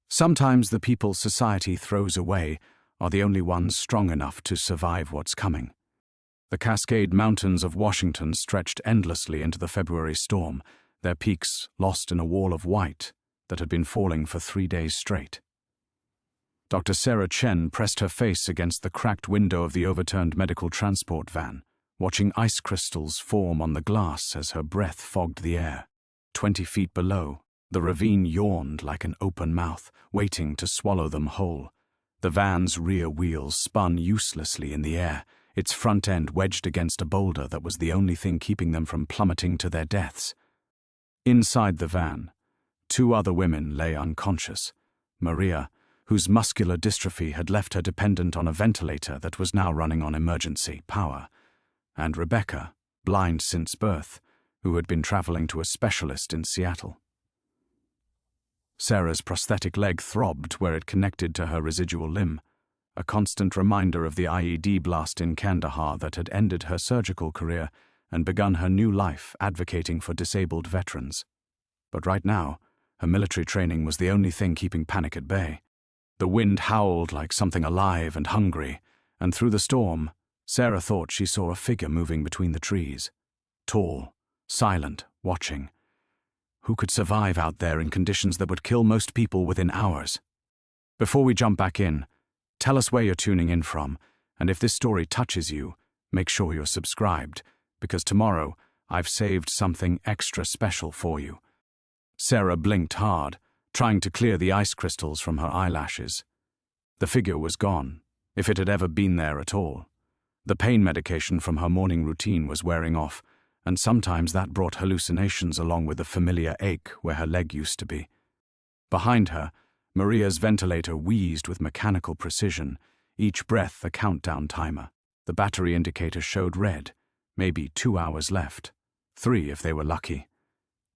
Sometimes the people society throws away are the only ones strong enough to survive what's coming. The Cascade Mountains of Washington stretched endlessly into the February storm, their peaks lost in a wall of white that had been falling for 3 days straight. Dr. Sarah Chen pressed her face against the cracked window of the overturned medical transport van, watching ice crystals form on the glass as her breath fogged the air. 20 feet below, the ravine yawned like an open mouth, waiting to swallow them whole. The van's rear wheels spun uselessly in the air, its front end wedged against a boulder that was the only thing keeping them from plummeting to their deaths. Inside the van, 2 other women lay unconscious. Maria, whose muscular dystrophy had left her dependent on a ventilator that was now running on emergency power, and Rebecca, blind since birth, who had been traveling to a specialist in Seattle. Sarah's prosthetic leg throbbed where it connected to her residual limb, a constant reminder of the IED blast in Kandahar that had ended her surgical career and begun her new life advocating for disabled veterans. But right now, her military training was the only thing keeping panic at bay. The wind howled like something alive and hungry, and through the storm, Sarah thought she saw a figure moving between the trees. Tall, silent, watching. Who could survive out there in conditions that would kill most people within hours? Before we jump back in, tell us where you're tuning in from, and if this story touches you, make sure you're subscribed, because tomorrow I've saved something extra special for you. Sarah blinked hard, trying to clear the ice crystals from her eyelashes. The figure was gone, if it had ever been there at all. The pain medication from her morning routine was wearing off, and sometimes that brought hallucinations along with the familiar ache where her leg used to be. Behind her, Maria's ventilator wheezed with mechanical precision, each breath a countdown timer. The battery indicator showed red, maybe 2 hours left, 3 if they were lucky.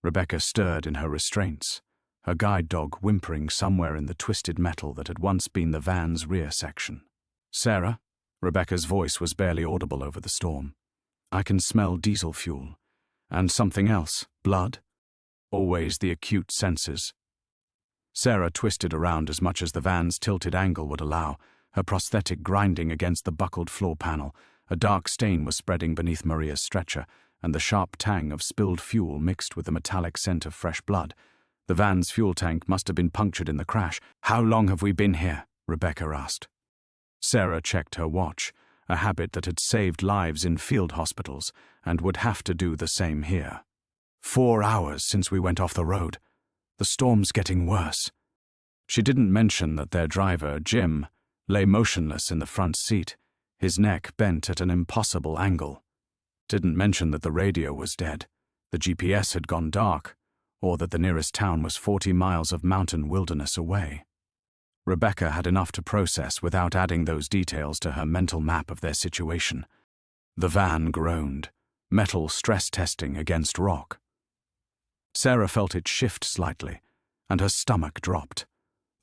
Rebecca stirred in her restraints, her guide dog whimpering somewhere in the twisted metal that had once been the van's rear section. "Sarah?" Rebecca's voice was barely audible over the storm. "I can smell diesel fuel. And something else. Blood?" Always the acute senses. Sarah twisted around as much as the van's tilted angle would allow, her prosthetic grinding against the buckled floor panel. A dark stain was spreading beneath Maria's stretcher, and the sharp tang of spilled fuel mixed with the metallic scent of fresh blood. The van's fuel tank must have been punctured in the crash. "How long have we been here?" Rebecca asked. Sarah checked her watch, a habit that had saved lives in field hospitals and would have to do the same here. 4 hours since we went off the road. The storm's getting worse. She didn't mention that their driver, Jim, lay motionless in the front seat, his neck bent at an impossible angle. Didn't mention that the radio was dead, the GPS had gone dark, or that the nearest town was 40 miles of mountain wilderness away. Rebecca had enough to process without adding those details to her mental map of their situation. The van groaned, metal stress testing against rock. Sarah felt it shift slightly, and her stomach dropped.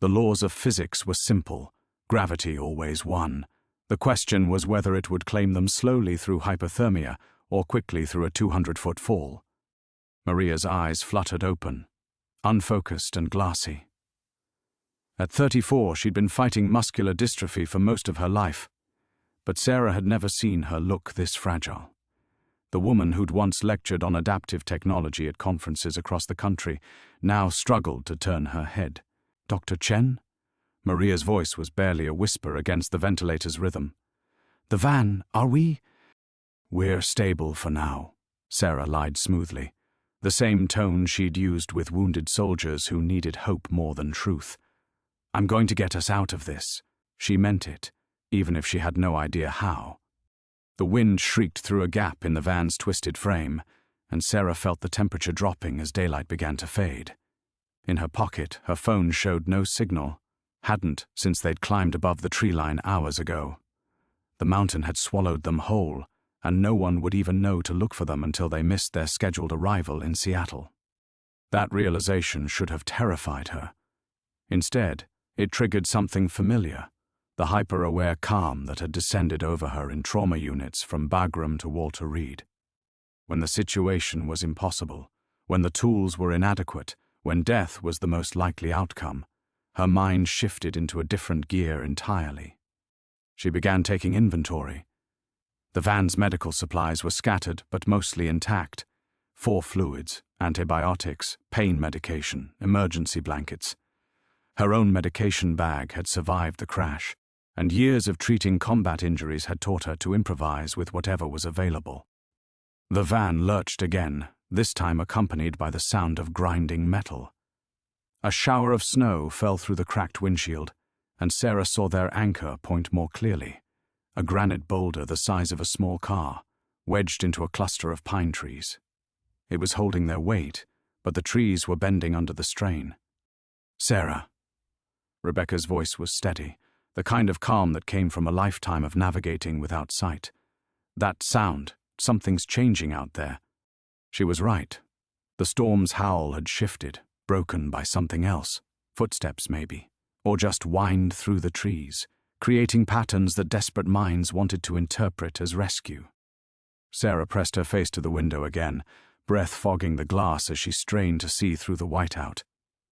The laws of physics were simple, gravity always won. The question was whether it would claim them slowly through hypothermia or quickly through a 200-foot fall. Maria's eyes fluttered open, unfocused and glassy. At 34, she'd been fighting muscular dystrophy for most of her life, but Sarah had never seen her look this fragile. The woman who'd once lectured on adaptive technology at conferences across the country now struggled to turn her head. "Dr. Chen?" Maria's voice was barely a whisper against the ventilator's rhythm. "The van, are we?" "We're stable for now," Sarah lied smoothly, the same tone she'd used with wounded soldiers who needed hope more than truth. "I'm going to get us out of this." She meant it, even if she had no idea how. The wind shrieked through a gap in the van's twisted frame, and Sarah felt the temperature dropping as daylight began to fade. In her pocket, her phone showed no signal, hadn't since they'd climbed above the tree line hours ago. The mountain had swallowed them whole, and no one would even know to look for them until they missed their scheduled arrival in Seattle. That realization should have terrified her. Instead, it triggered something familiar. The hyper-aware calm that had descended over her in trauma units from Bagram to Walter Reed. When the situation was impossible, when the tools were inadequate, when death was the most likely outcome, Her mind shifted into a different gear entirely. She began taking inventory. The van's medical supplies were scattered but mostly intact. 4 fluids, antibiotics, pain medication, emergency blankets. Her own medication bag had survived the crash, and years of treating combat injuries had taught her to improvise with whatever was available. The van lurched again, this time accompanied by the sound of grinding metal. A shower of snow fell through the cracked windshield, and Sarah saw their anchor point more clearly. A granite boulder the size of a small car, wedged into a cluster of pine trees. It was holding their weight, but the trees were bending under the strain. "Sarah." Rebecca's voice was steady, the kind of calm that came from a lifetime of navigating without sight. That sound, something's changing out there. She was right. The storm's howl had shifted, broken by something else, footsteps maybe, or just whined through the trees, creating patterns that desperate minds wanted to interpret as rescue. Sarah pressed her face to the window again, breath fogging the glass as she strained to see through the whiteout.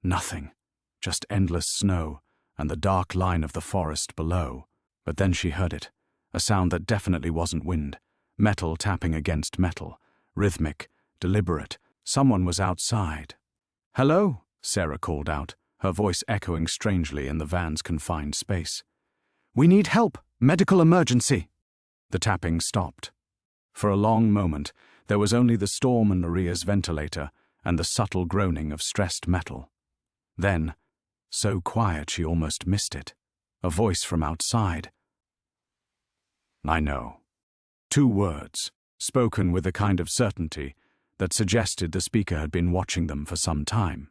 Nothing, just endless snow and the dark line of the forest below. But then she heard it, a sound that definitely wasn't wind, metal tapping against metal, rhythmic, deliberate. Someone was outside. "Hello," Sarah called out, her voice echoing strangely in the van's confined space. "We need help! Medical emergency!" The tapping stopped. For a long moment, there was only the storm and Maria's ventilator and the subtle groaning of stressed metal. Then, so quiet she almost missed it, a voice from outside. "I know." 2 words, spoken with a kind of certainty that suggested the speaker had been watching them for some time.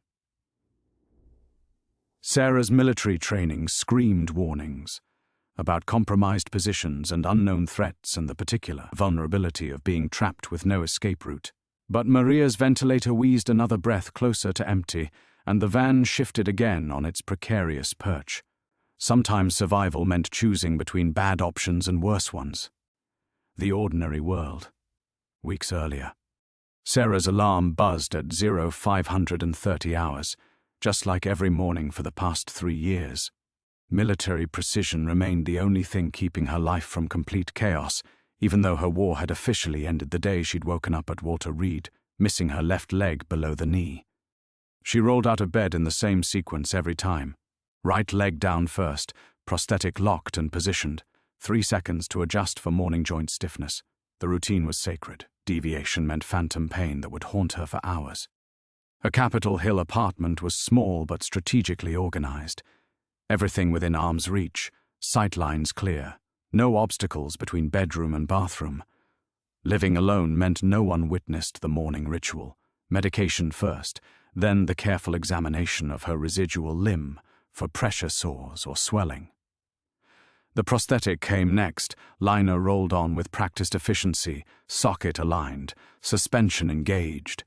Sarah's military training screamed warnings about compromised positions and unknown threats and the particular vulnerability of being trapped with no escape route. But Maria's ventilator wheezed another breath closer to empty, and the van shifted again on its precarious perch. Sometimes survival meant choosing between bad options and worse ones. The ordinary world. Weeks earlier. Sarah's alarm buzzed at 0530 hours, just like every morning for the past 3 years. Military precision remained the only thing keeping her life from complete chaos, even though her war had officially ended the day she'd woken up at Walter Reed, missing her left leg below the knee. She rolled out of bed in the same sequence every time. Right leg down first, prosthetic locked and positioned, 3 seconds to adjust for morning joint stiffness. The routine was sacred. Deviation meant phantom pain that would haunt her for hours. Her Capitol Hill apartment was small but strategically organized. Everything within arm's reach, sight lines clear, no obstacles between bedroom and bathroom. Living alone meant no one witnessed the morning ritual. Medication first, then the careful examination of her residual limb for pressure sores or swelling. The prosthetic came next, liner rolled on with practiced efficiency, socket aligned, suspension engaged.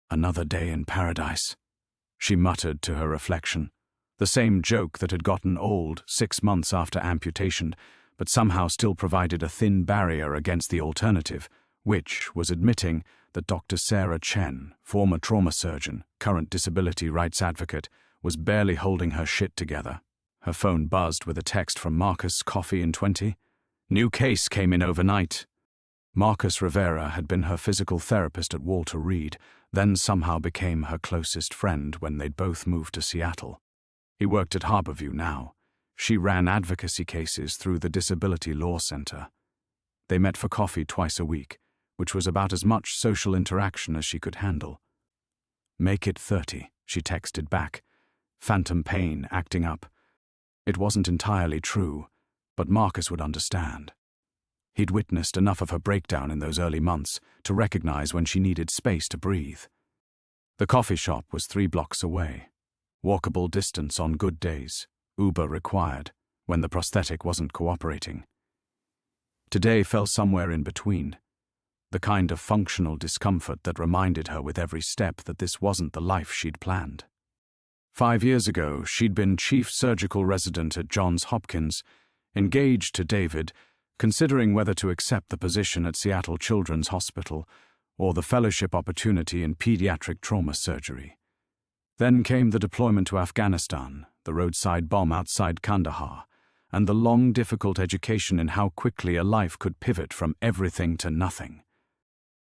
Another day in paradise, she muttered to her reflection. The same joke that had gotten old 6 months after amputation, but somehow still provided a thin barrier against the alternative, which was admitting that Dr. Sarah Chen, former trauma surgeon, current disability rights advocate, was barely holding her shit together. Her phone buzzed with a text from Marcus Coffey in 20. New case came in overnight. Marcus Rivera had been her physical therapist at Walter Reed, then somehow became her closest friend when they'd both moved to Seattle. He worked at Harborview now. She ran advocacy cases through the Disability Law Center. They met for coffee twice a week, which was about as much social interaction as she could handle. "Make it 30, she texted back. Phantom pain acting up. It wasn't entirely true, but Marcus would understand. He'd witnessed enough of her breakdown in those early months to recognize when she needed space to breathe. The coffee shop was 3 blocks away. Walkable distance on good days, Uber required, when the prosthetic wasn't cooperating. Today fell somewhere in between, the kind of functional discomfort that reminded her with every step that this wasn't the life she'd planned. 5 years ago, she'd been chief surgical resident at Johns Hopkins, engaged to David, considering whether to accept the position at Seattle Children's Hospital or the fellowship opportunity in pediatric trauma surgery. Then came the deployment to Afghanistan, the roadside bomb outside Kandahar, and the long, difficult education in how quickly a life could pivot from everything to nothing.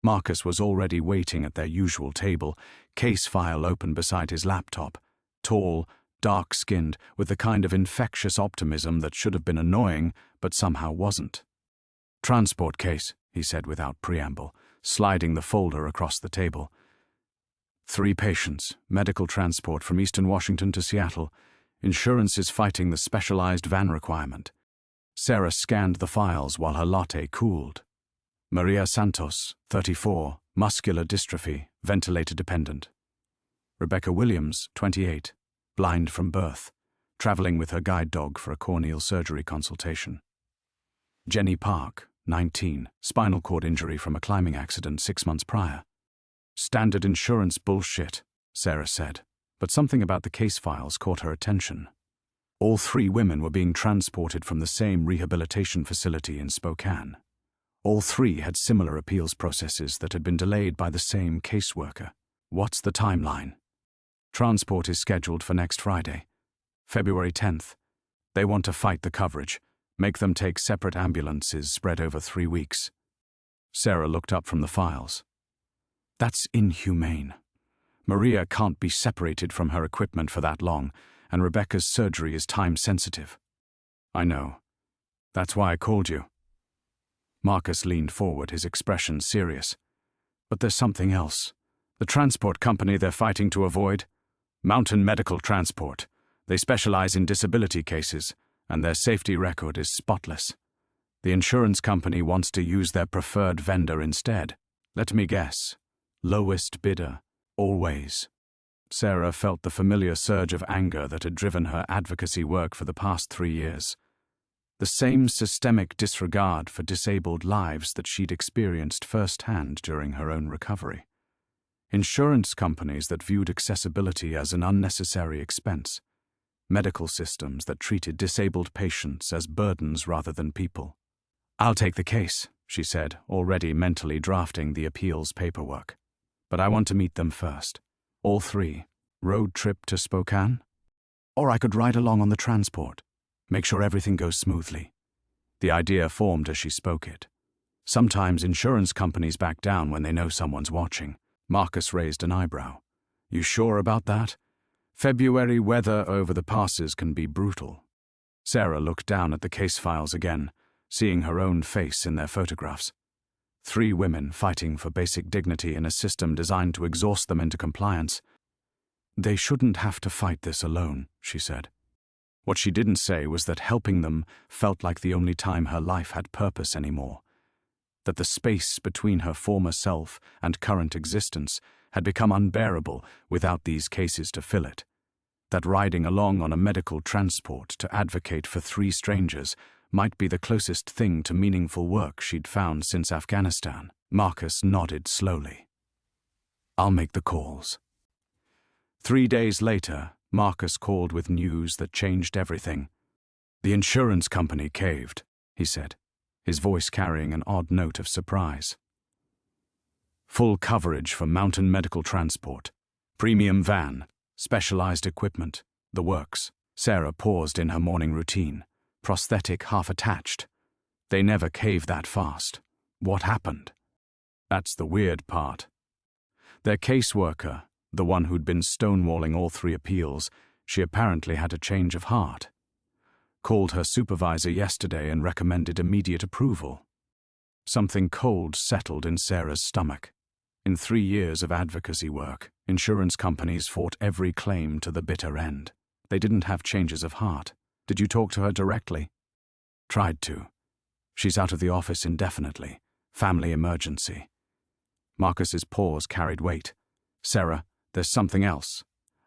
Marcus was already waiting at their usual table, case file open beside his laptop, tall, dark-skinned, with the kind of infectious optimism that should have been annoying, but somehow wasn't. "Transport case," he said without preamble, sliding the folder across the table. 3 patients, medical transport from Eastern Washington to Seattle. Insurance is fighting the specialized van requirement. Sarah scanned the files while her latte cooled. Maria Santos, 34, muscular dystrophy, ventilator dependent. Rebecca Williams, 28, blind from birth, traveling with her guide dog for a corneal surgery consultation. Jenny Park, 19, spinal cord injury from a climbing accident 6 months prior. "Standard insurance bullshit," Sarah said, but something about the case files caught her attention. All 3 women were being transported from the same rehabilitation facility in Spokane. All 3 had similar appeals processes that had been delayed by the same caseworker. "What's the timeline?" "Transport is scheduled for next Friday, February 10th. They want to fight the coverage, make them take separate ambulances spread over 3 weeks. Sarah looked up from the files. "That's inhumane. Maria can't be separated from her equipment for that long, and Rebecca's surgery is time-sensitive." "I know. That's why I called you." Marcus leaned forward, his expression serious. "But there's something else. The transport company they're fighting to avoid? Mountain Medical Transport. They specialize in disability cases, and their safety record is spotless. The insurance company wants to use their preferred vendor instead. Let me guess. Lowest bidder, always." Sarah felt the familiar surge of anger that had driven her advocacy work for the past 3 years. The same systemic disregard for disabled lives that she'd experienced firsthand during her own recovery. Insurance companies that viewed accessibility as an unnecessary expense. Medical systems that treated disabled patients as burdens rather than people. "I'll take the case," she said, already mentally drafting the appeals paperwork. "But I want to meet them first. All 3. Road trip to Spokane? Or I could ride along on the transport. Make sure everything goes smoothly." The idea formed as she spoke it. Sometimes insurance companies back down when they know someone's watching. Marcus raised an eyebrow. "You sure about that? February weather over the passes can be brutal." Sarah looked down at the case files again, seeing her own face in their photographs. 3 women fighting for basic dignity in a system designed to exhaust them into compliance. "They shouldn't have to fight this alone," she said. What she didn't say was that helping them felt like the only time her life had purpose anymore. That the space between her former self and current existence had become unbearable without these cases to fill it. That riding along on a medical transport to advocate for 3 strangers might be the closest thing to meaningful work she'd found since Afghanistan. Marcus nodded slowly. "I'll make the calls." 3 days later, Marcus called with news that changed everything. "The insurance company caved," he said, his voice carrying an odd note of surprise. "Full coverage for Mountain Medical Transport. Premium van, specialized equipment, the works." Sarah paused in her morning routine, prosthetic half attached. "They never caved that fast. What happened?" "That's the weird part. Their caseworker, the one who'd been stonewalling all 3 appeals, she apparently had a change of heart. Called her supervisor yesterday and recommended immediate approval." Something cold settled in Sarah's stomach. In 3 years of advocacy work, insurance companies fought every claim to the bitter end. They didn't have changes of heart. "Did you talk to her directly?" "Tried to. She's out of the office indefinitely. Family emergency." Marcus's pause carried weight. "Sarah, there's something else.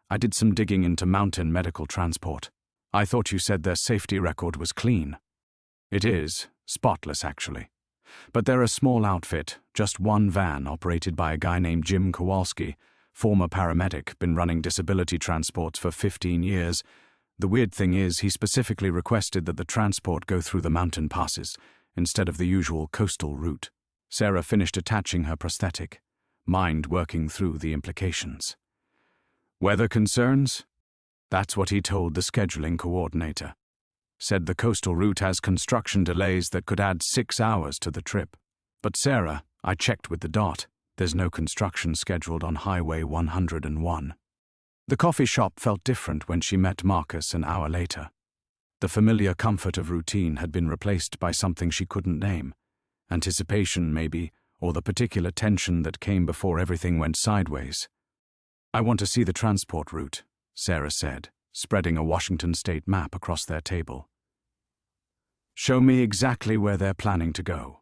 I did some digging into Mountain Medical Transport. I thought you said their safety record was clean." "It is, spotless actually. But they're a small outfit, just 1 van operated by a guy named Jim Kowalski, former paramedic, been running disability transports for 15 years. The weird thing is he specifically requested that the transport go through the mountain passes instead of the usual coastal route." Sarah finished attaching her prosthetic, mind working through the implications. Weather concerns? That's what he told the scheduling coordinator. Said the coastal route has construction delays that could add 6 hours to the trip. But Sarah, I checked with the DOT. There's no construction scheduled on Highway 101. The coffee shop felt different when she met Marcus an hour later. The familiar comfort of routine had been replaced by something she couldn't name. Anticipation, maybe, or the particular tension that came before everything went sideways. I want to see the transport route, Sarah said, spreading a Washington state map across their table. Show me exactly where they're planning to go.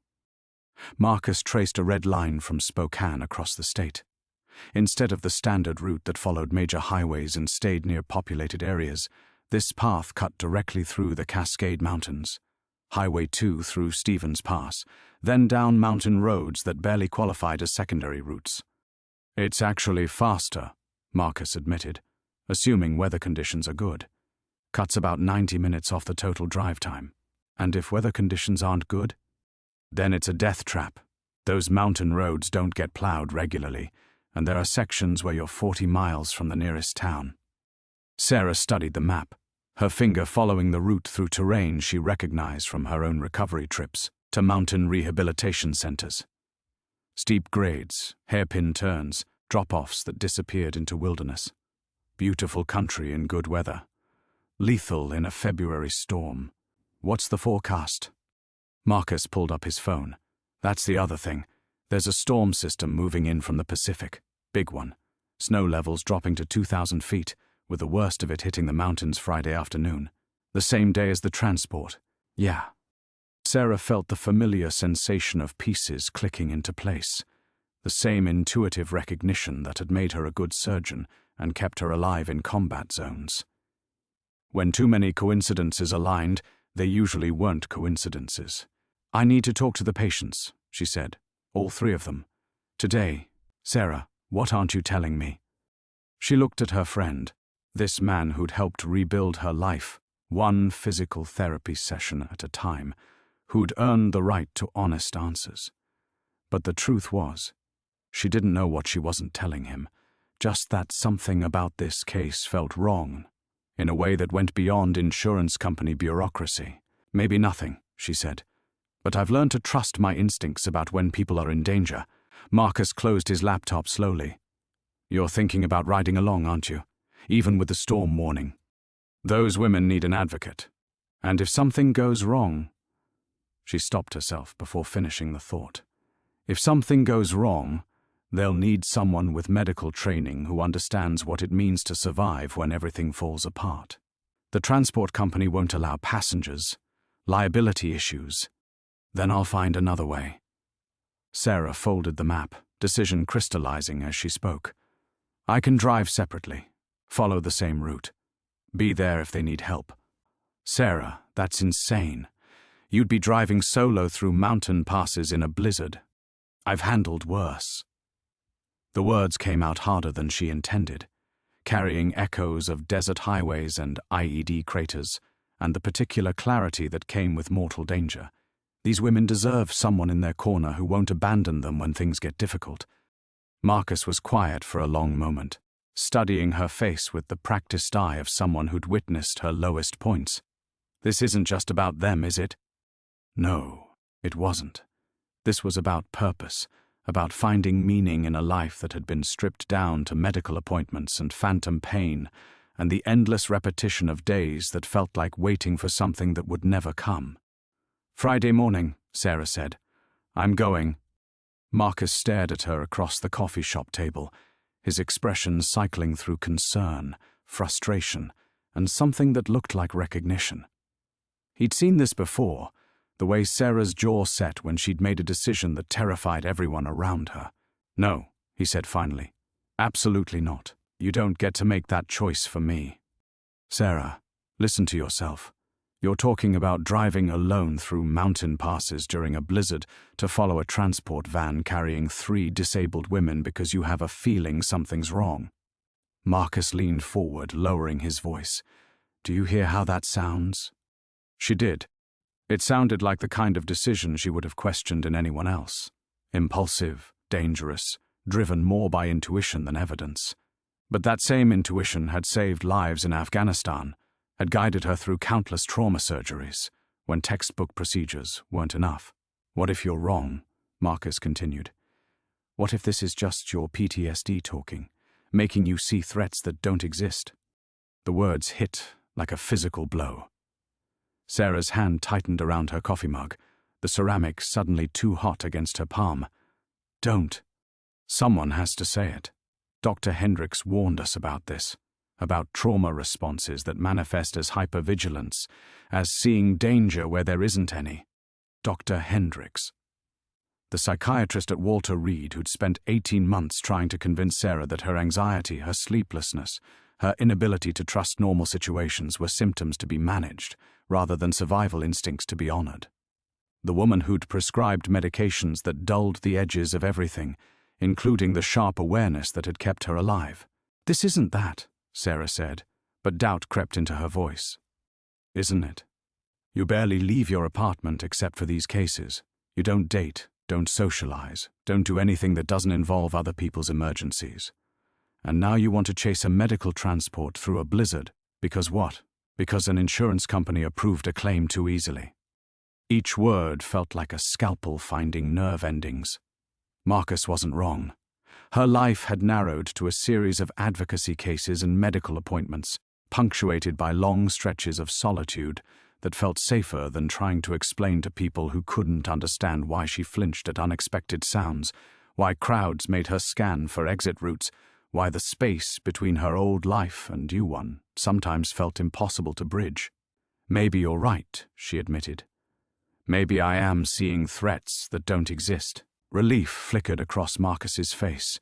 Marcus traced a red line from Spokane across the state. Instead of the standard route that followed major highways and stayed near populated areas, this path cut directly through the Cascade Mountains. Highway 2 through Stevens Pass, then down mountain roads that barely qualified as secondary routes. It's actually faster, Marcus admitted, assuming weather conditions are good. Cuts about 90 minutes off the total drive time. And if weather conditions aren't good, then it's a death trap. Those mountain roads don't get plowed regularly, and there are sections where you're 40 miles from the nearest town. Sarah studied the map, her finger following the route through terrain she recognized from her own recovery trips to mountain rehabilitation centers. Steep grades, hairpin turns, drop-offs that disappeared into wilderness. Beautiful country in good weather. Lethal in a February storm. What's the forecast? Marcus pulled up his phone. That's the other thing. There's a storm system moving in from the Pacific. Big one. Snow levels dropping to 2,000 feet, with the worst of it hitting the mountains Friday afternoon. The same day as the transport. Yeah. Sarah felt the familiar sensation of pieces clicking into place. The same intuitive recognition that had made her a good surgeon and kept her alive in combat zones. When too many coincidences aligned, they usually weren't coincidences. I need to talk to the patients, she said. All 3 of them. Today. Sarah, what aren't you telling me? She looked at her friend, this man who'd helped rebuild her life, one physical therapy session at a time, who'd earned the right to honest answers. But the truth was, she didn't know what she wasn't telling him, just that something about this case felt wrong, in a way that went beyond insurance company bureaucracy. Maybe nothing, she said. But I've learned to trust my instincts about when people are in danger. Marcus closed his laptop slowly. You're thinking about riding along, aren't you? Even with the storm warning. Those women need an advocate. And if something goes wrong... She stopped herself before finishing the thought. If something goes wrong, they'll need someone with medical training who understands what it means to survive when everything falls apart. The transport company won't allow passengers. Liability issues. Then I'll find another way. Sarah folded the map, decision crystallizing as she spoke. I can drive separately, follow the same route, be there if they need help. Sarah, that's insane. You'd be driving solo through mountain passes in a blizzard. I've handled worse. The words came out harder than she intended, carrying echoes of desert highways and IED craters, and the particular clarity that came with mortal danger. These women deserve someone in their corner who won't abandon them when things get difficult. Marcus was quiet for a long moment, studying her face with the practiced eye of someone who'd witnessed her lowest points. This isn't just about them, is it? No, it wasn't. This was about purpose, about finding meaning in a life that had been stripped down to medical appointments and phantom pain, and the endless repetition of days that felt like waiting for something that would never come. Friday morning, Sarah said. I'm going. Marcus stared at her across the coffee shop table, his expression cycling through concern, frustration, and something that looked like recognition. He'd seen this before, the way Sarah's jaw set when she'd made a decision that terrified everyone around her. No, he said finally. Absolutely not. You don't get to make that choice for me. Sarah, listen to yourself. You're talking about driving alone through mountain passes during a blizzard to follow a transport van carrying 3 disabled women because you have a feeling something's wrong. Marcus leaned forward, lowering his voice. Do you hear how that sounds? She did. It sounded like the kind of decision she would have questioned in anyone else. Impulsive, dangerous, driven more by intuition than evidence. But that same intuition had saved lives in Afghanistan, had guided her through countless trauma surgeries when textbook procedures weren't enough. What if you're wrong? Marcus continued. What if this is just your PTSD talking, making you see threats that don't exist? The words hit like a physical blow. Sarah's hand tightened around her coffee mug, the ceramic suddenly too hot against her palm. Don't. Someone has to say it. Dr. Hendricks warned us about this, about trauma responses that manifest as hypervigilance, as seeing danger where there isn't any. Dr. Hendricks. The psychiatrist at Walter Reed who'd spent 18 months trying to convince Sarah that her anxiety, her sleeplessness, her inability to trust normal situations were symptoms to be managed, rather than survival instincts to be honored. The woman who'd prescribed medications that dulled the edges of everything, including the sharp awareness that had kept her alive. This isn't that, Sarah said, but doubt crept into her voice. Isn't it? You barely leave your apartment except for these cases. You don't date, don't socialize, don't do anything that doesn't involve other people's emergencies. And now you want to chase a medical transport through a blizzard, because what? Because an insurance company approved a claim too easily. Each word felt like a scalpel finding nerve endings. Marcus wasn't wrong. Her life had narrowed to a series of advocacy cases and medical appointments, punctuated by long stretches of solitude that felt safer than trying to explain to people who couldn't understand why she flinched at unexpected sounds, why crowds made her scan for exit routes, why the space between her old life and new one sometimes felt impossible to bridge. Maybe you're right, she admitted. Maybe I am seeing threats that don't exist. Relief flickered across Marcus's face.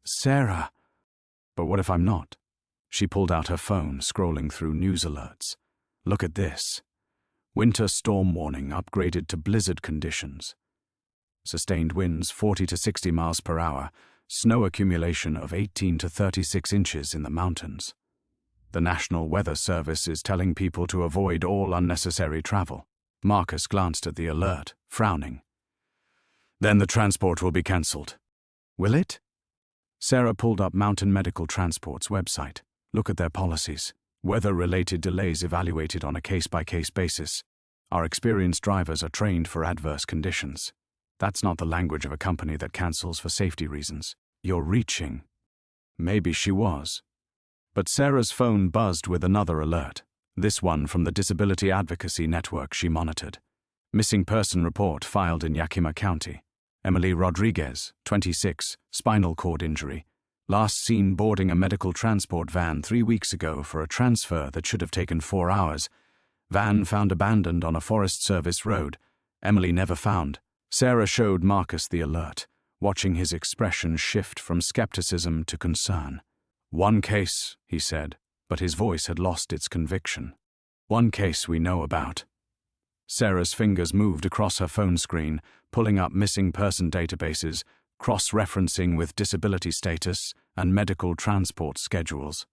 Sarah. But what if I'm not? She pulled out her phone, scrolling through news alerts. Look at this. Winter storm warning upgraded to blizzard conditions. Sustained winds 40 to 60 miles per hour, snow accumulation of 18 to 36 inches in the mountains. The National Weather Service is telling people to avoid all unnecessary travel. Marcus glanced at the alert, frowning. Then the transport will be cancelled. Will it? Sarah pulled up Mountain Medical Transport's website. Look at their policies. Weather-related delays evaluated on a case-by-case basis. Our experienced drivers are trained for adverse conditions. That's not the language of a company that cancels for safety reasons. You're reaching. Maybe she was. But Sarah's phone buzzed with another alert, this one from the Disability Advocacy Network she monitored. Missing person report filed in Yakima County. Emily Rodriguez, 26, spinal cord injury. Last seen boarding a medical transport van 3 weeks ago for a transfer that should have taken 4 hours. Van found abandoned on a Forest Service road. Emily never found. Sarah showed Marcus the alert, watching his expression shift from skepticism to concern. One case, he said, but his voice had lost its conviction. One case we know about. Sarah's fingers moved across her phone screen, pulling up missing person databases, cross-referencing with disability status and medical transport schedules.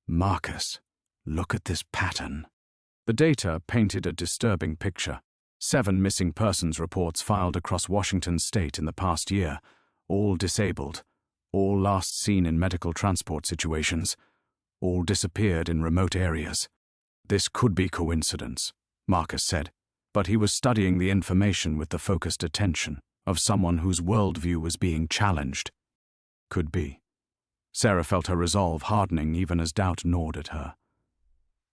Marcus, look at this pattern. The data painted a disturbing picture. 7 missing persons reports filed across Washington state in the past year, all disabled, all last seen in medical transport situations, all disappeared in remote areas. This could be coincidence, Marcus said, but he was studying the information with the focused attention of someone whose worldview was being challenged. Could be. Sarah felt her resolve hardening even as doubt gnawed at her.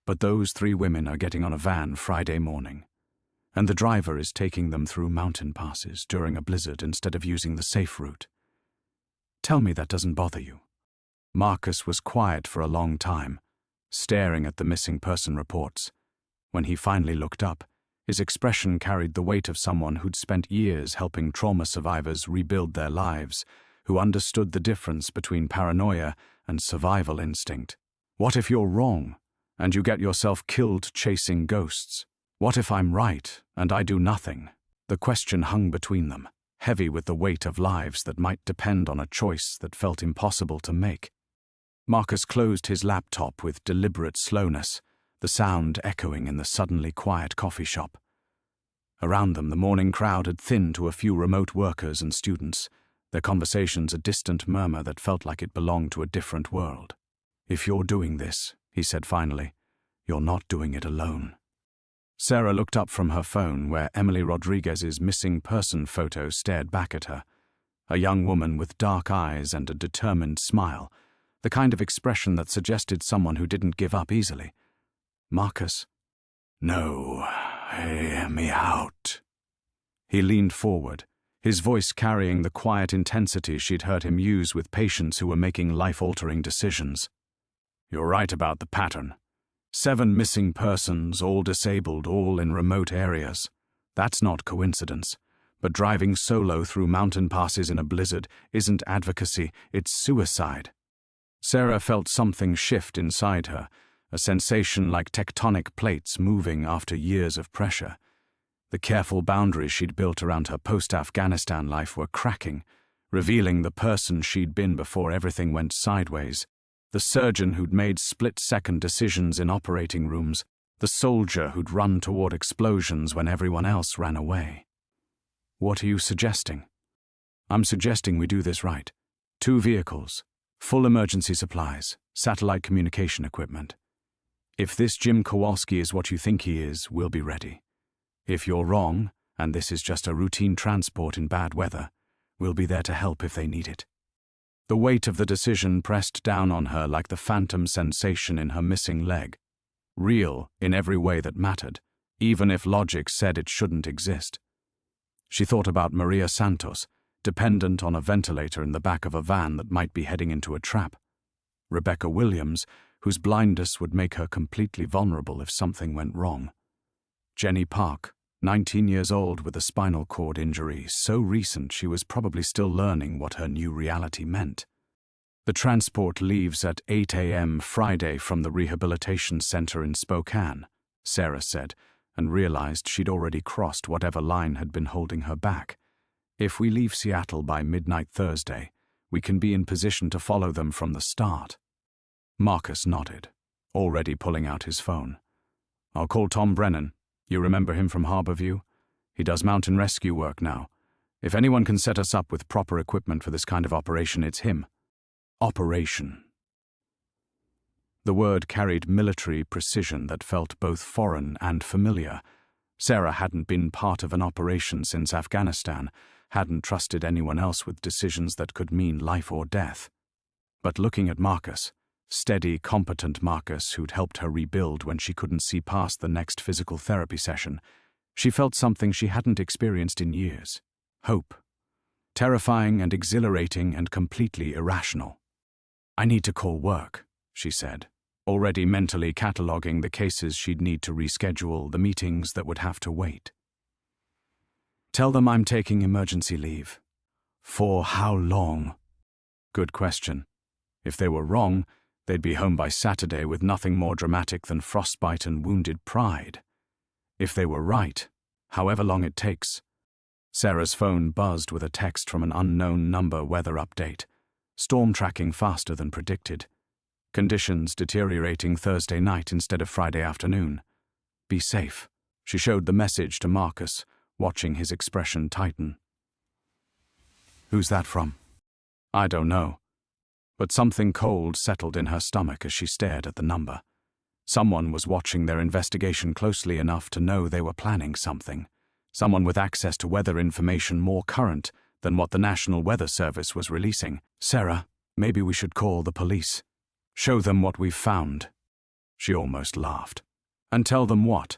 But those 3 women are getting on a van Friday morning, and the driver is taking them through mountain passes during a blizzard instead of using the safe route. Tell me that doesn't bother you. Marcus was quiet for a long time, staring at the missing person reports. When he finally looked up, his expression carried the weight of someone who'd spent years helping trauma survivors rebuild their lives, who understood the difference between paranoia and survival instinct. What if you're wrong, and you get yourself killed chasing ghosts? What if I'm right, and I do nothing? The question hung between them, heavy with the weight of lives that might depend on a choice that felt impossible to make. Marcus closed his laptop with deliberate slowness, the sound echoing in the suddenly quiet coffee shop. Around them, the morning crowd had thinned to a few remote workers and students, their conversations a distant murmur that felt like it belonged to a different world. "If you're doing this," he said finally, "you're not doing it alone." Sarah looked up from her phone where Emily Rodriguez's missing person photo stared back at her, a young woman with dark eyes and a determined smile, the kind of expression that suggested someone who didn't give up easily. "Marcus?" "No, hear me out." He leaned forward, his voice carrying the quiet intensity she'd heard him use with patients who were making life-altering decisions. "You're right about the pattern. 7 missing persons, all disabled, all in remote areas. That's not coincidence. But driving solo through mountain passes in a blizzard isn't advocacy, it's suicide." Sarah felt something shift inside her, a sensation like tectonic plates moving after years of pressure. The careful boundaries she'd built around her post-Afghanistan life were cracking, revealing the person she'd been before everything went sideways. The surgeon who'd made split-second decisions in operating rooms, the soldier who'd run toward explosions when everyone else ran away. "What are you suggesting?" "I'm suggesting we do this right. 2 vehicles, full emergency supplies, satellite communication equipment. If this Jim Kowalski is what you think he is, we'll be ready. If you're wrong, and this is just a routine transport in bad weather, we'll be there to help if they need it." The weight of the decision pressed down on her like the phantom sensation in her missing leg, real in every way that mattered, even if logic said it shouldn't exist. She thought about Maria Santos, dependent on a ventilator in the back of a van that might be heading into a trap. Rebecca Williams, whose blindness would make her completely vulnerable if something went wrong. Jenny Park, 19 years old with a spinal cord injury, so recent she was probably still learning what her new reality meant. The transport leaves at 8 a.m. Friday from the rehabilitation center in Spokane, Sarah said, and realized she'd already crossed whatever line had been holding her back. If we leave Seattle by midnight Thursday, we can be in position to follow them from the start. Marcus nodded, already pulling out his phone. "I'll call Tom Brennan. You remember him from Harborview? He does mountain rescue work now. If anyone can set us up with proper equipment for this kind of operation, it's him." Operation. The word carried military precision that felt both foreign and familiar. Sarah hadn't been part of an operation since Afghanistan, hadn't trusted anyone else with decisions that could mean life or death. But looking at Marcus, steady, competent Marcus who'd helped her rebuild when she couldn't see past the next physical therapy session, she felt something she hadn't experienced in years. Hope. Terrifying and exhilarating and completely irrational. "I need to call work," she said, already mentally cataloguing the cases she'd need to reschedule, the meetings that would have to wait. "Tell them I'm taking emergency leave." "For how long?" Good question. If they were wrong, they'd be home by Saturday with nothing more dramatic than frostbite and wounded pride. If they were right, however long it takes. Sarah's phone buzzed with a text from an unknown number weather update. Storm tracking faster than predicted. Conditions deteriorating Thursday night instead of Friday afternoon. Be safe. She showed the message to Marcus, watching his expression tighten. "Who's that from?" "I don't know." But something cold settled in her stomach as she stared at the number. Someone was watching their investigation closely enough to know they were planning something. Someone with access to weather information more current than what the National Weather Service was releasing. "Sarah, maybe we should call the police. Show them what we've found." She almost laughed. "And tell them what?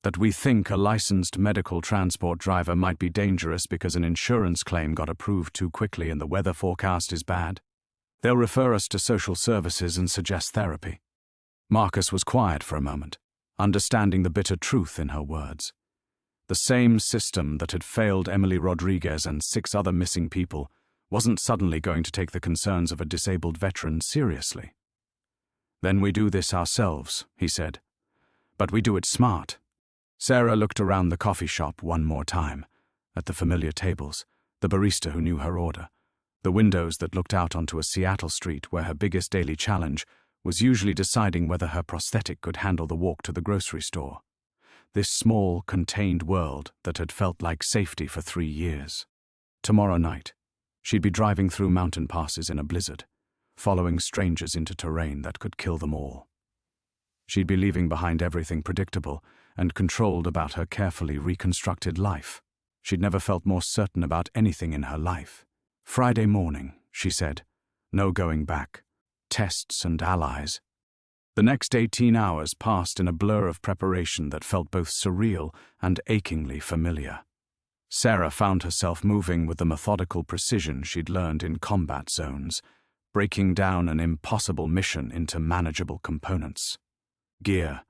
That we think a licensed medical transport driver might be dangerous because an insurance claim got approved too quickly and the weather forecast is bad? They'll refer us to social services and suggest therapy." Marcus was quiet for a moment, understanding the bitter truth in her words. The same system that had failed Emily Rodriguez and 6 other missing people wasn't suddenly going to take the concerns of a disabled veteran seriously. "Then we do this ourselves," he said. "But we do it smart." Sarah looked around the coffee shop one more time, at the familiar tables, the barista who knew her order, the windows that looked out onto a Seattle street where her biggest daily challenge was usually deciding whether her prosthetic could handle the walk to the grocery store. This small, contained world that had felt like safety for 3 years. Tomorrow night, She'd be driving through mountain passes in a blizzard, following strangers into terrain that could kill them all. She'd be leaving behind everything predictable and controlled about her carefully reconstructed life. She'd never felt more certain about anything in her life. Friday morning, she said. No going back. Tests and allies. The next 18 hours passed in a blur of preparation that felt both surreal and achingly familiar. Sarah found herself moving with the methodical precision she'd learned in combat zones, breaking down an impossible mission into manageable components. Gear,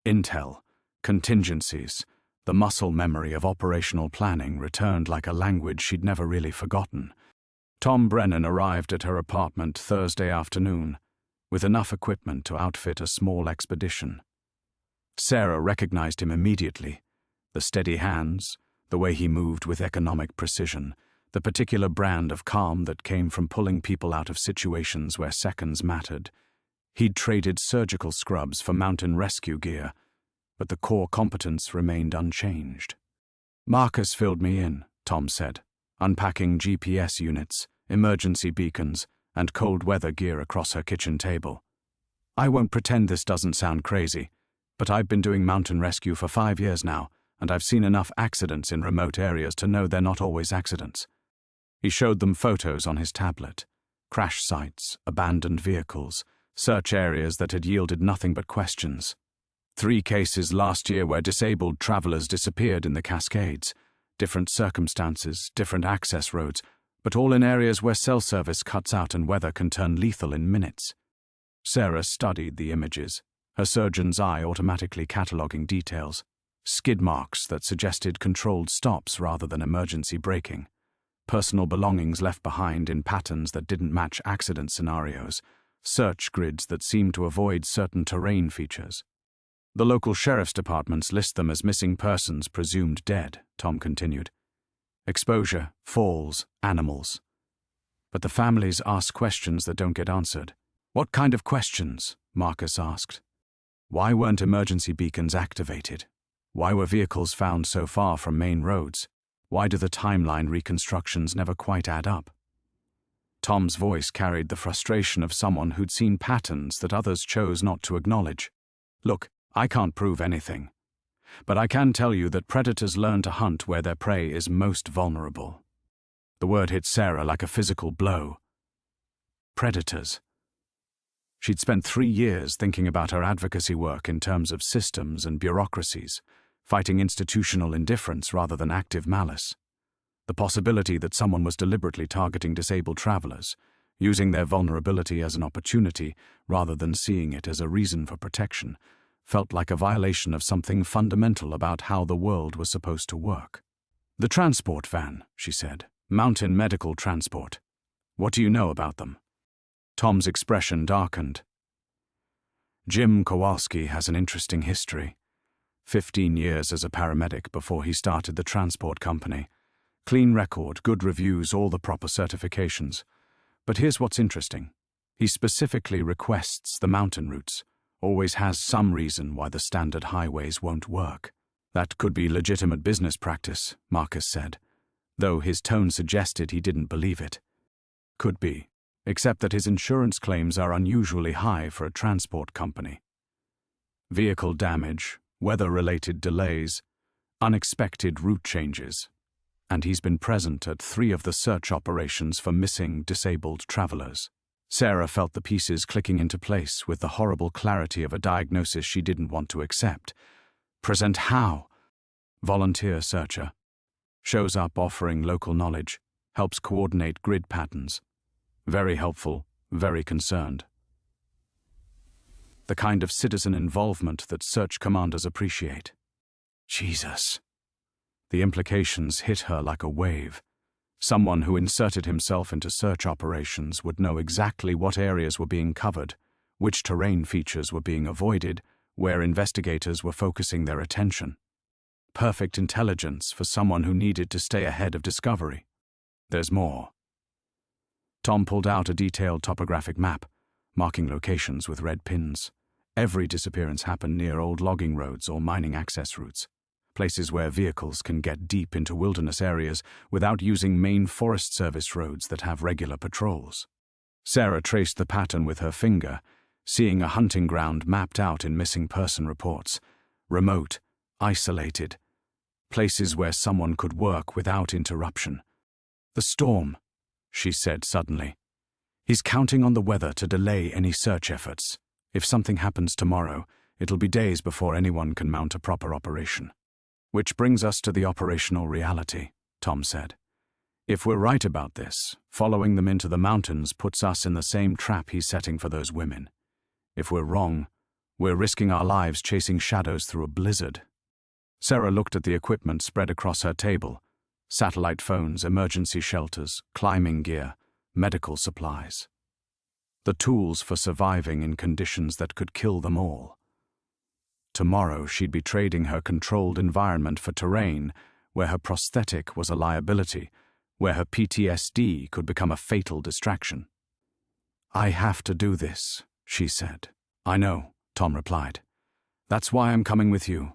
intel, contingencies, the muscle memory of operational planning returned like a language she'd never really forgotten. Tom Brennan arrived at her apartment Thursday afternoon, with enough equipment to outfit a small expedition. Sarah recognized him immediately. The steady hands, the way he moved with economic precision, the particular brand of calm that came from pulling people out of situations where seconds mattered. He'd traded surgical scrubs for mountain rescue gear, but the core competence remained unchanged. Marcus filled me in, Tom said, unpacking GPS units, emergency beacons, and cold weather gear across her kitchen table. I won't pretend this doesn't sound crazy, but I've been doing mountain rescue for 5 years now, and I've seen enough accidents in remote areas to know they're not always accidents. He showed them photos on his tablet, crash sites, abandoned vehicles, search areas that had yielded nothing but questions. 3 cases last year where disabled travelers disappeared in the Cascades, different circumstances, different access roads, but all in areas where cell service cuts out and weather can turn lethal in minutes. Sarah studied the images, her surgeon's eye automatically cataloguing details. Skid marks that suggested controlled stops rather than emergency braking. Personal belongings left behind in patterns that didn't match accident scenarios. Search grids that seemed to avoid certain terrain features. The local sheriff's departments list them as missing persons presumed dead, Tom continued. Exposure, falls, animals. But the families ask questions that don't get answered. What kind of questions? Marcus asked. Why weren't emergency beacons activated? Why were vehicles found so far from main roads? Why do the timeline reconstructions never quite add up? Tom's voice carried the frustration of someone who'd seen patterns that others chose not to acknowledge. Look, I can't prove anything. But I can tell you that predators learn to hunt where their prey is most vulnerable. The word hit Sarah like a physical blow. Predators. She'd spent 3 years thinking about her advocacy work in terms of systems and bureaucracies, fighting institutional indifference rather than active malice. The possibility that someone was deliberately targeting disabled travelers, using their vulnerability as an opportunity rather than seeing it as a reason for protection, felt like a violation of something fundamental about how the world was supposed to work. The transport van, she said. Mountain medical transport. What do you know about them? Tom's expression darkened. Jim Kowalski has an interesting history. 15 years as a paramedic before he started the transport company. Clean record, good reviews, all the proper certifications. But here's what's interesting. He specifically requests the mountain routes. Always has some reason why the standard highways won't work. That could be legitimate business practice, Marcus said, though his tone suggested he didn't believe it. Could be, except that his insurance claims are unusually high for a transport company. Vehicle damage, weather-related delays, unexpected route changes, and he's been present at 3 of the search operations for missing disabled travelers. Sarah felt the pieces clicking into place with the horrible clarity of a diagnosis she didn't want to accept. Present how? Volunteer searcher. Shows up offering local knowledge, helps coordinate grid patterns. Very helpful, very concerned. The kind of citizen involvement that search commanders appreciate. Jesus. The implications hit her like a wave. Someone who inserted himself into search operations would know exactly what areas were being covered, which terrain features were being avoided, where investigators were focusing their attention. Perfect intelligence for someone who needed to stay ahead of discovery. There's more. Tom pulled out a detailed topographic map, marking locations with red pins. Every disappearance happened near old logging roads or mining access routes. places where vehicles can get deep into wilderness areas without using main Forest Service roads that have regular patrols. Sarah traced the pattern with her finger, seeing a hunting ground mapped out in missing person reports. Remote, isolated, places where someone could work without interruption. "The storm," she said suddenly. "He's counting on the weather to delay any search efforts. If something happens tomorrow, it'll be days before anyone can mount a proper operation." "Which brings us to the operational reality," Tom said. "If we're right about this, following them into the mountains puts us in the same trap he's setting for those women. If we're wrong, we're risking our lives chasing shadows through a blizzard." Sarah looked at the equipment spread across her table: satellite phones, emergency shelters, climbing gear, medical supplies. The tools for surviving in conditions that could kill them all. Tomorrow she'd be trading her controlled environment for terrain where her prosthetic was a liability, where her PTSD could become a fatal distraction. "I have to do this," she said. "I know," Tom replied. "That's why I'm coming with you."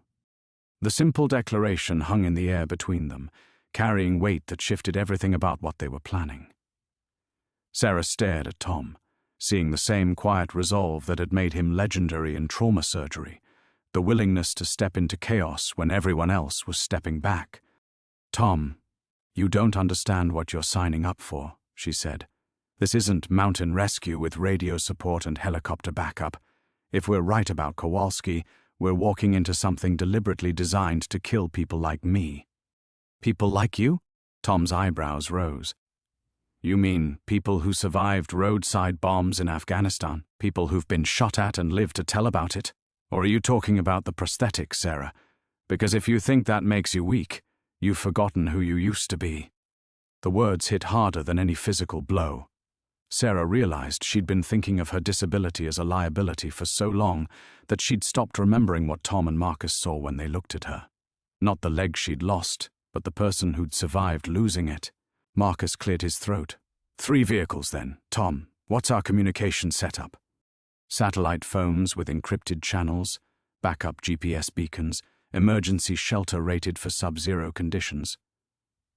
The simple declaration hung in the air between them, carrying weight that shifted everything about what they were planning. Sarah stared at Tom, seeing the same quiet resolve that had made him legendary in trauma surgery, the willingness to step into chaos when everyone else was stepping back. "Tom, you don't understand what you're signing up for," she said. "This isn't mountain rescue with radio support and helicopter backup. If we're right about Kowalski, we're walking into something deliberately designed to kill people like me." "People like you?" Tom's eyebrows rose. "You mean people who survived roadside bombs in Afghanistan? People who've been shot at and lived to tell about it? Or are you talking about the prosthetic, Sarah? Because if you think that makes you weak, you've forgotten who you used to be." The words hit harder than any physical blow. Sarah realized she'd been thinking of her disability as a liability for so long that she'd stopped remembering what Tom and Marcus saw when they looked at her. Not the leg she'd lost, but the person who'd survived losing it. Marcus cleared his throat. "3 vehicles then. Tom, what's our communication setup?" Satellite phones with encrypted channels, backup GPS beacons, emergency shelter rated for sub-zero conditions.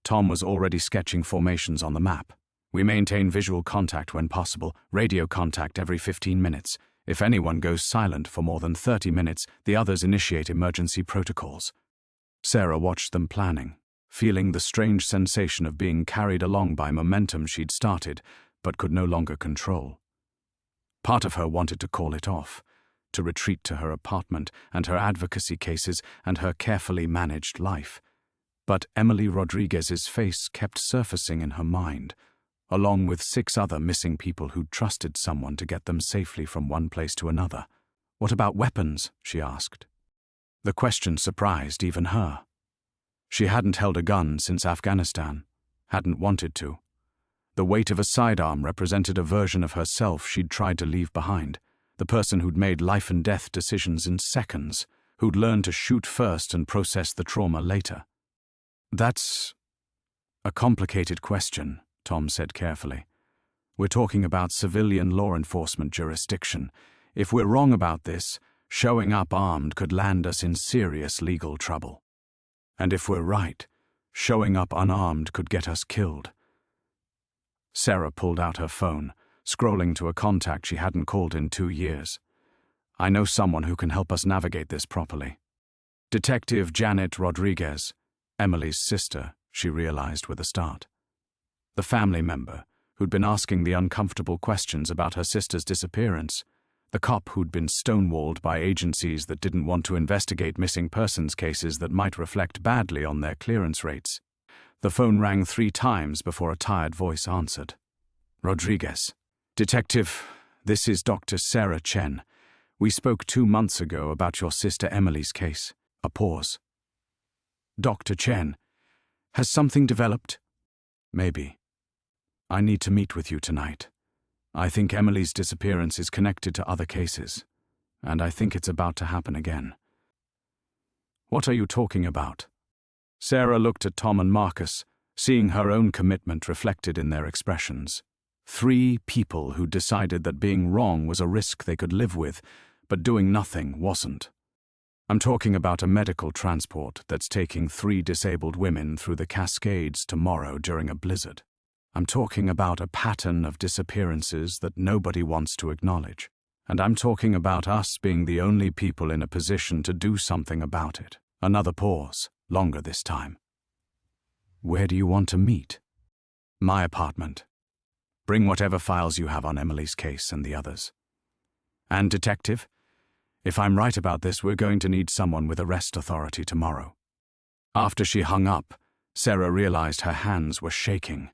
Tom was already sketching formations on the map. "We maintain visual contact when possible, radio contact every 15 minutes. If anyone goes silent for more than 30 minutes, the others initiate emergency protocols." Sarah watched them planning, feeling the strange sensation of being carried along by momentum she'd started, but could no longer control. Part of her wanted to call it off, to retreat to her apartment and her advocacy cases and her carefully managed life. But Emily Rodriguez's face kept surfacing in her mind, along with 6 other missing people who'd trusted someone to get them safely from one place to another. "What about weapons?" she asked. The question surprised even her. She hadn't held a gun since Afghanistan, hadn't wanted to. The weight of a sidearm represented a version of herself she'd tried to leave behind, the person who'd made life-and-death decisions in seconds, who'd learned to shoot first and process the trauma later. "That's a complicated question," Tom said carefully. "We're talking about civilian law enforcement jurisdiction. If we're wrong about this, showing up armed could land us in serious legal trouble. And if we're right, showing up unarmed could get us killed." Sarah pulled out her phone, scrolling to a contact she hadn't called in 2 years. "I know someone who can help us navigate this properly." Detective Janet Rodriguez, Emily's sister, she realized with a start. The family member who'd been asking the uncomfortable questions about her sister's disappearance. The cop who'd been stonewalled by agencies that didn't want to investigate missing persons cases that might reflect badly on their clearance rates. The phone rang 3 times before a tired voice answered. "Rodriguez. Detective, this is Dr. Sarah Chen. We spoke 2 months ago about your sister Emily's case." A pause. "Dr. Chen, has something developed?" "Maybe. I need to meet with you tonight. I think Emily's disappearance is connected to other cases, and I think it's about to happen again." "What are you talking about?" Sarah looked at Tom and Marcus, seeing her own commitment reflected in their expressions. 3 people who decided that being wrong was a risk they could live with, but doing nothing wasn't. I'm talking about a medical transport that's taking 3 disabled women through the Cascades tomorrow during a blizzard. I'm talking about a pattern of disappearances that nobody wants to acknowledge. And I'm talking about us being the only people in a position to do something about it. Another pause, longer this time. Where do you want to meet? My apartment. Bring whatever files you have on Emily's case and the others. And detective, if I'm right about this, we're going to need someone with arrest authority tomorrow. After she hung up, Sarah realized her hands were shaking,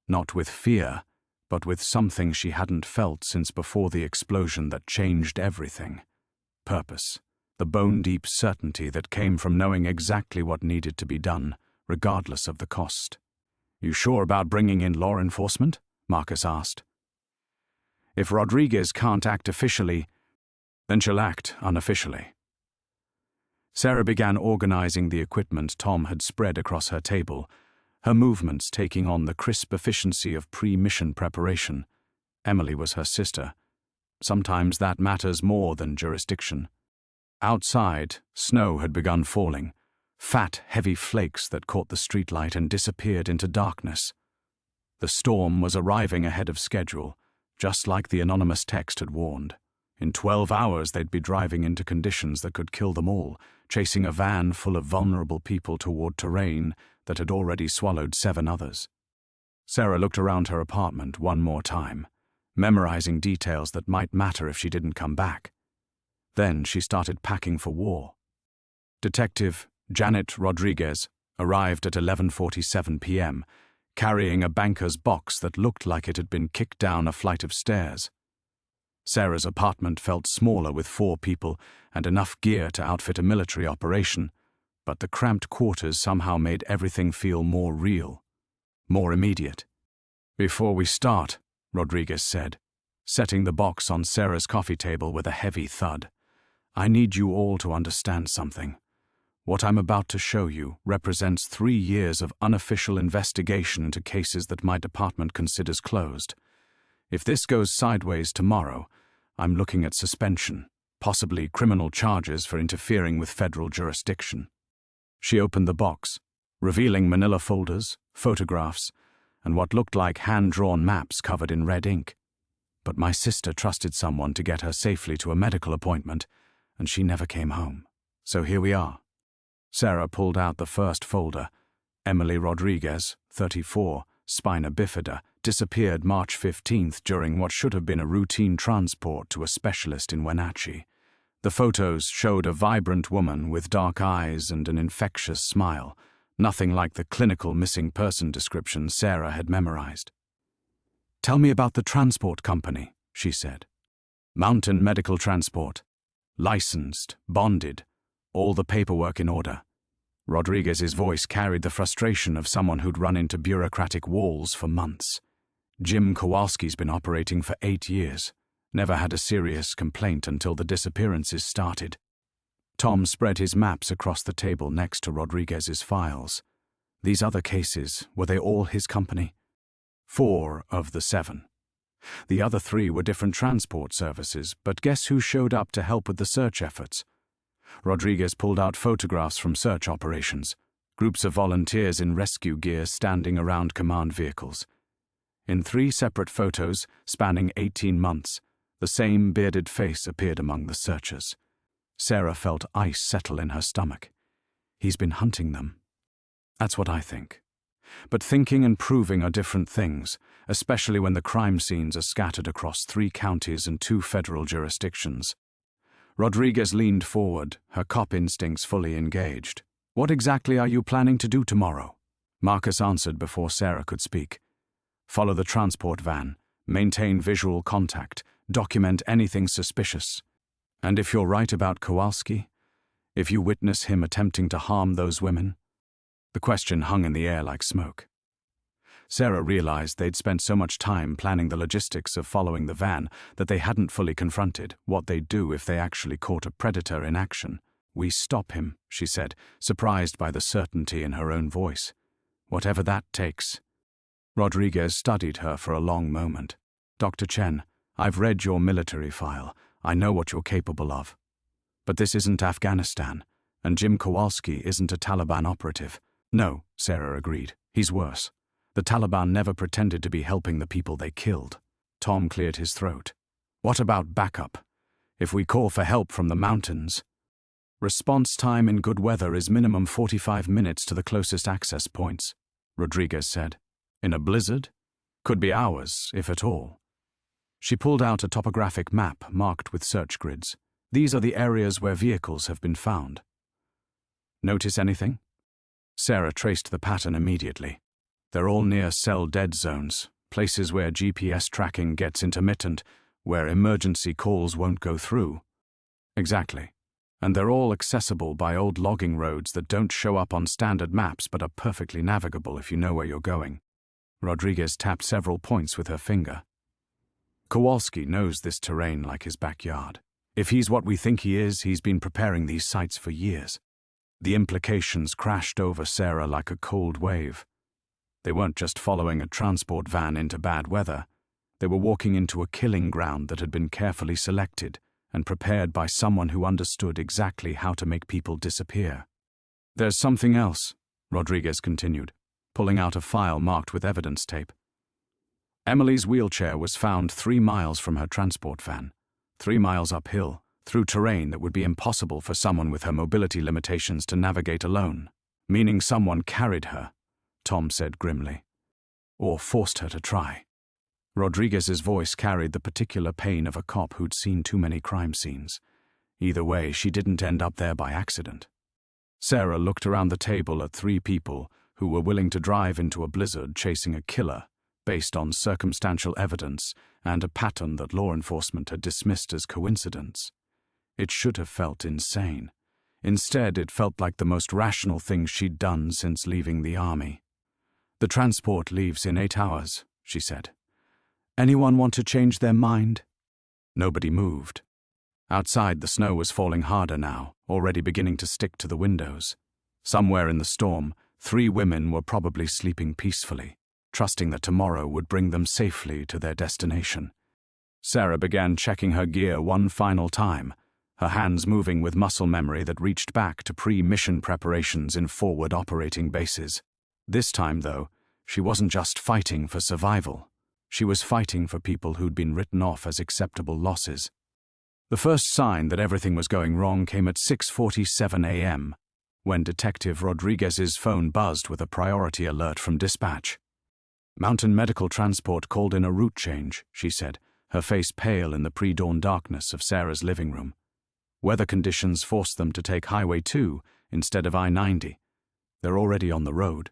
not with fear, but with something she hadn't felt since before the explosion that changed everything. Purpose. The bone-deep certainty that came from knowing exactly what needed to be done, regardless of the cost. You sure about bringing in law enforcement? Marcus asked. If Rodriguez can't act officially, then she'll act unofficially. Sarah began organizing the equipment Tom had spread across her table, her movements taking on the crisp efficiency of pre-mission preparation. Emily was her sister. Sometimes that matters more than jurisdiction. Outside, snow had begun falling, fat, heavy flakes that caught the streetlight and disappeared into darkness. The storm was arriving ahead of schedule, just like the anonymous text had warned. In 12 hours they'd be driving into conditions that could kill them all, chasing a van full of vulnerable people toward terrain that had already swallowed 7 others. Sarah looked around her apartment one more time, memorizing details that might matter if she didn't come back. Then she started packing for war. Detective Janet Rodriguez arrived at 11:47 p.m., carrying a banker's box that looked like it had been kicked down a flight of stairs. Sarah's apartment felt smaller with 4 people and enough gear to outfit a military operation, but the cramped quarters somehow made everything feel more real, more immediate. Before we start, Rodriguez said, setting the box on Sarah's coffee table with a heavy thud, I need you all to understand something. What I'm about to show you represents 3 years of unofficial investigation into cases that my department considers closed. If this goes sideways tomorrow, I'm looking at suspension, possibly criminal charges for interfering with federal jurisdiction. She opened the box, revealing manila folders, photographs, and what looked like hand-drawn maps covered in red ink. But my sister trusted someone to get her safely to a medical appointment, and she never came home. So here we are. Sarah pulled out the first folder. Emily Rodriguez, 34, spina bifida, disappeared March 15th during what should have been a routine transport to a specialist in Wenatchee. The photos showed a vibrant woman with dark eyes and an infectious smile, nothing like the clinical missing person description Sarah had memorized. Tell me about the transport company, she said. Mountain Medical Transport. Licensed, bonded, all the paperwork in order. Rodriguez's voice carried the frustration of someone who'd run into bureaucratic walls for months. Jim Kowalski's been operating for 8 years. Never had a serious complaint until the disappearances started. Tom spread his maps across the table next to Rodriguez's files. These other cases, were they all his company? 4 of the 7. The other 3 were different transport services, but guess who showed up to help with the search efforts? Rodriguez pulled out photographs from search operations, groups of volunteers in rescue gear standing around command vehicles. In 3 separate photos, spanning 18 months, the same bearded face appeared among the searchers. Sarah felt ice settle in her stomach. He's been hunting them. That's what I think. But thinking and proving are different things, especially when the crime scenes are scattered across 3 counties and 2 federal jurisdictions. Rodriguez leaned forward, her cop instincts fully engaged. What exactly are you planning to do tomorrow? Marcus answered before Sarah could speak. Follow the transport van, maintain visual contact, document anything suspicious. And if you're right about Kowalski, if you witness him attempting to harm those women? The question hung in the air like smoke. Sarah realized they'd spent so much time planning the logistics of following the van that they hadn't fully confronted what they'd do if they actually caught a predator in action. We stop him, she said, surprised by the certainty in her own voice. Whatever that takes. Rodriguez studied her for a long moment. Dr. Chen, I've read your military file. I know what you're capable of. But this isn't Afghanistan, and Jim Kowalski isn't a Taliban operative. No, Sarah agreed. He's worse. The Taliban never pretended to be helping the people they killed. Tom cleared his throat. What about backup? If we call for help from the mountains? Response time in good weather is minimum 45 minutes to the closest access points, Rodriguez said. In a blizzard? Could be hours, if at all. She pulled out a topographic map marked with search grids. These are the areas where vehicles have been found. Notice anything? Sarah traced the pattern immediately. They're all near cell dead zones, places where GPS tracking gets intermittent, where emergency calls won't go through. Exactly. And they're all accessible by old logging roads that don't show up on standard maps but are perfectly navigable if you know where you're going. Rodriguez tapped several points with her finger. Kowalski knows this terrain like his backyard. If he's what we think he is, he's been preparing these sites for years. The implications crashed over Sarah like a cold wave. They weren't just following a transport van into bad weather. They were walking into a killing ground that had been carefully selected and prepared by someone who understood exactly how to make people disappear. There's something else, Rodriguez continued, pulling out a file marked with evidence tape. Emily's wheelchair was found 3 miles from her transport van, 3 miles uphill, through terrain that would be impossible for someone with her mobility limitations to navigate alone, meaning someone carried her, Tom said grimly, or forced her to try. Rodriguez's voice carried the particular pain of a cop who'd seen too many crime scenes. Either way, she didn't end up there by accident. Sarah looked around the table at 3 people who were willing to drive into a blizzard chasing a killer, based on circumstantial evidence and a pattern that law enforcement had dismissed as coincidence. It should have felt insane. Instead, it felt like the most rational thing she'd done since leaving the army. The transport leaves in 8 hours, she said. Anyone want to change their mind? Nobody moved. Outside, the snow was falling harder now, already beginning to stick to the windows. Somewhere in the storm, 3 women were probably sleeping peacefully, trusting that tomorrow would bring them safely to their destination. Sarah began checking her gear one final time, her hands moving with muscle memory that reached back to pre-mission preparations in forward operating bases. This time, though, she wasn't just fighting for survival. She was fighting for people who'd been written off as acceptable losses. The first sign that everything was going wrong came at 6:47 a.m., when Detective Rodriguez's phone buzzed with a priority alert from dispatch. Mountain Medical Transport called in a route change, she said, her face pale in the pre-dawn darkness of Sarah's living room. Weather conditions forced them to take Highway 2 instead of I-90. They're already on the road.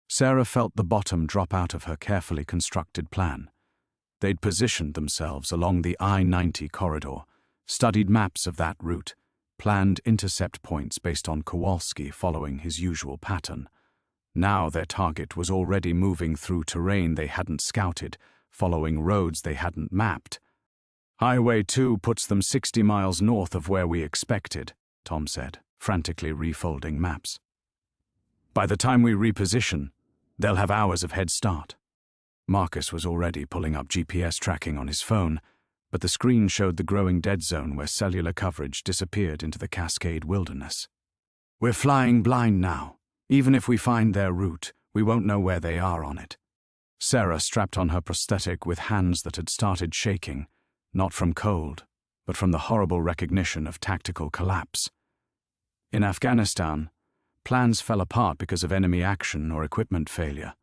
Sarah felt the bottom drop out of her carefully constructed plan. They'd positioned themselves along the I-90 corridor, studied maps of that route, planned intercept points based on Kowalski following his usual pattern. Now their target was already moving through terrain they hadn't scouted, following roads they hadn't mapped. Highway 2 puts them 60 miles north of where we expected, Tom said, frantically refolding maps. By the time we reposition, they'll have hours of head start. Marcus was already pulling up GPS tracking on his phone, but the screen showed the growing dead zone where cellular coverage disappeared into the Cascade wilderness. We're flying blind now. Even if we find their route, we won't know where they are on it. Sarah strapped on her prosthetic with hands that had started shaking, not from cold, but from the horrible recognition of tactical collapse. In Afghanistan, plans fell apart because of enemy action or equipment failure.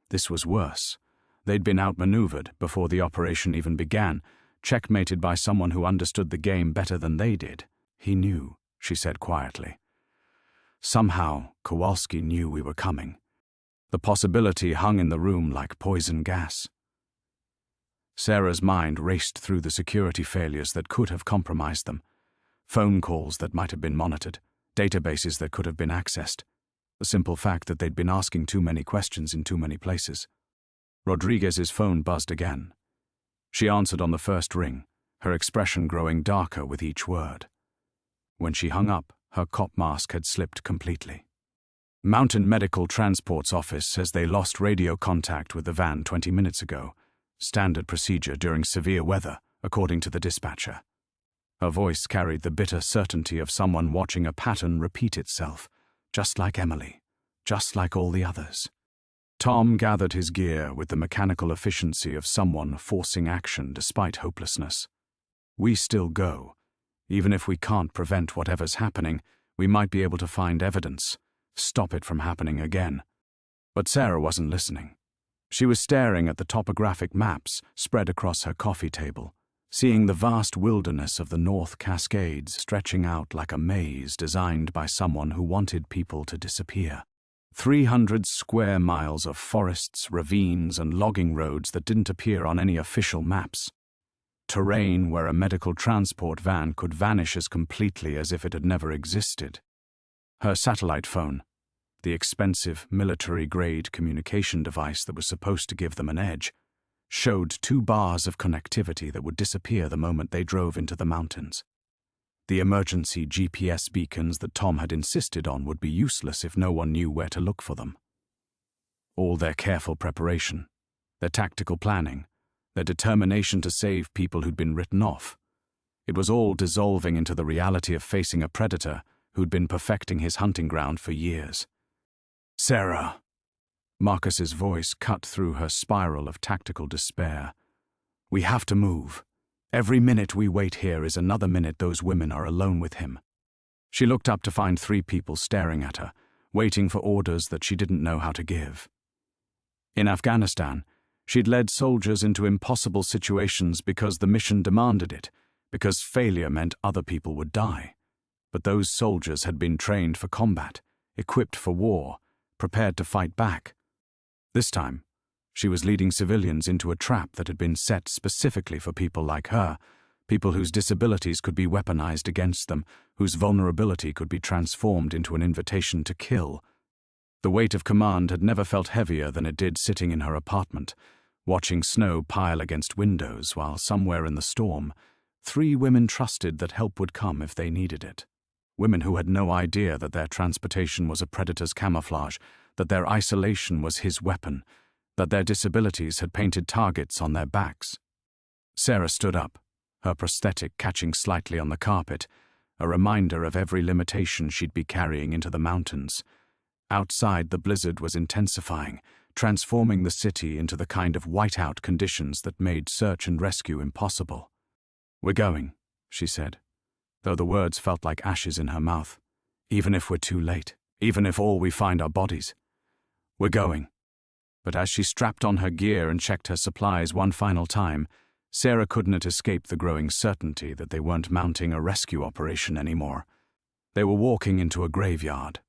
This was worse. They'd been outmaneuvered before the operation even began, checkmated by someone who understood the game better than they did. He knew, she said quietly. Somehow, Kowalski knew we were coming. The possibility hung in the room like poison gas. Sarah's mind raced through the security failures that could have compromised them. Phone calls that might have been monitored, databases that could have been accessed. The simple fact that they'd been asking too many questions in too many places. Rodriguez's phone buzzed again. She answered on the first ring, her expression growing darker with each word. When she hung up, her cop mask had slipped completely. Mountain Medical Transport's office says they lost radio contact with the van 20 minutes ago. Standard procedure during severe weather, according to the dispatcher. Her voice carried the bitter certainty of someone watching a pattern repeat itself, just like Emily, just like all the others. Tom gathered his gear with the mechanical efficiency of someone forcing action despite hopelessness. We still go. Even if we can't prevent whatever's happening, we might be able to find evidence, stop it from happening again. But Sarah wasn't listening. She was staring at the topographic maps spread across her coffee table, seeing the vast wilderness of the North Cascades stretching out like a maze designed by someone who wanted people to disappear. 300 square miles of forests, ravines, and logging roads that didn't appear on any official maps. Terrain where a medical transport van could vanish as completely as if it had never existed. Her satellite phone, the expensive military-grade communication device that was supposed to give them an edge, showed 2 bars of connectivity that would disappear the moment they drove into the mountains. The emergency GPS beacons that Tom had insisted on would be useless if no one knew where to look for them. All their careful preparation, their tactical planning, their determination to save people who'd been written off, it was all dissolving into the reality of facing a predator who'd been perfecting his hunting ground for years. "Sarah," Marcus's voice cut through her spiral of tactical despair. "We have to move. Every minute we wait here is another minute those women are alone with him." She looked up to find 3 people staring at her, waiting for orders that she didn't know how to give. In Afghanistan, she'd led soldiers into impossible situations because the mission demanded it, because failure meant other people would die. But those soldiers had been trained for combat, equipped for war, prepared to fight back. This time, she was leading civilians into a trap that had been set specifically for people like her, people whose disabilities could be weaponized against them, whose vulnerability could be transformed into an invitation to kill. The weight of command had never felt heavier than it did sitting in her apartment, watching snow pile against windows while somewhere in the storm, 3 women trusted that help would come if they needed it. Women who had no idea that their transportation was a predator's camouflage, that their isolation was his weapon, that their disabilities had painted targets on their backs. Sarah stood up, her prosthetic catching slightly on the carpet, a reminder of every limitation she'd be carrying into the mountains. Outside, the blizzard was intensifying, transforming the city into the kind of whiteout conditions that made search and rescue impossible. "We're going," she said, though the words felt like ashes in her mouth. "Even if we're too late, even if all we find are bodies. We're going." But as she strapped on her gear and checked her supplies one final time, Sarah couldn't escape the growing certainty that they weren't mounting a rescue operation anymore. They were walking into a graveyard.